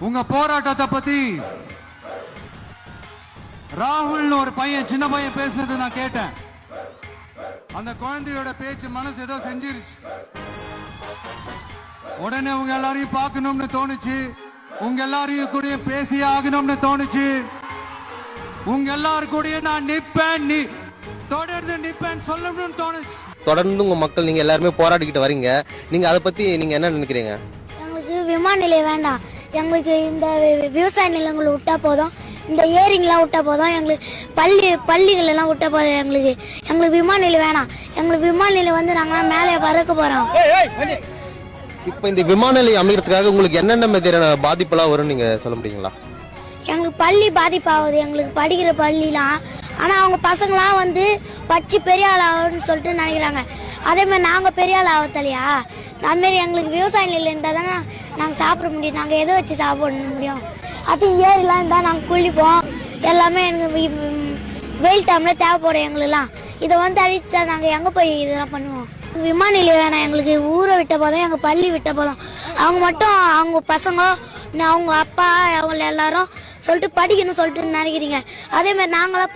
உங்க போராட்டத்தை பத்தி ராகுல்னு ஒரு பையன், சின்ன பையன் பேசுறது நான் கேட்டேன். அந்த குழந்தையோட பேச்சு மனசு ஏதோ செஞ்சிருச்சு. உடனே உங்க எல்லாரையும் பார்க்கணும்னு தோணுச்சு, உங்க எல்லாரையும் கூட பேசி ஆகணும்னு தோணுச்சு. உங்க எல்லாரும் கூட நான் நிப்பேன், தொடர்ந்து நிப்பேன் சொல்லணும்னு தோணுச்சு. தொடர்ந்து உங்க மக்கள் நீங்க எல்லாருமே போராடிக்கிட்டு வரீங்க, நீங்க அதை பத்தி நீங்க என்ன நினைக்கிறீங்க? எங்களுக்கு விமான நிலையம் வேண்டாம், எங்களுக்கு இந்த விவசாய நிலங்களை விட்டா போதும், இந்த ஏரிங்கெல்லாம் விட்டா போதும், எங்களுக்கு பள்ளிகள் எல்லாம் விட்டா போதும். எங்களுக்கு விமான நிலையம் வேணாம். எங்களுக்கு விமான நிலையம் வந்து நாங்களாம் மேலே பறக்க போறோம். இப்ப இந்த விமான நிலையம் அமைக்கிறதுக்காக உங்களுக்கு என்னென்ன மாதிரியான பாதிப்பெல்லாம் வரும் நீங்க சொல்ல முடியுங்களா? எங்களுக்கு பள்ளி பாதிப்பாகுது, எங்களுக்கு படிக்கிற பள்ளிலாம். ஆனால் அவங்க பசங்களாம் வந்து படிச்சு பெரிய ஆள் ஆகும்னு சொல்லிட்டு நினைக்கிறாங்க. அதே மாதிரி நாங்கள் பெரிய ஆள் ஆகத்தலையா? அதுமாரி எங்களுக்கு விவசாய நிலையம் இருந்தால் தானே நாங்கள் சாப்பிட முடியும். நாங்கள் எதை வச்சு சாப்பிட முடியும்? அது ஏரிலாம் இருந்தால் நாங்கள் குளிப்போம். எல்லாமே எனக்கு வெயில் டைமில் தேவைப்படும் எங்களுக்குலாம். இதை வந்து அழிச்சா நாங்கள் எங்கே போய் இதெல்லாம் பண்ணுவோம்? விமான நிலையம் வேணாம், எங்களுக்கு ஊரை விட்ட போதும், எங்கள் பள்ளி விட்ட போதும். அவங்க மட்டும் அவங்க பசங்க, அவங்க அப்பா, அவங்க எல்லாரும் சொல்லிட்டு படிக்கணும்னு சொல்லிட்டு நினைக்கிறீங்க. அதே மாதிரி நாங்களாம்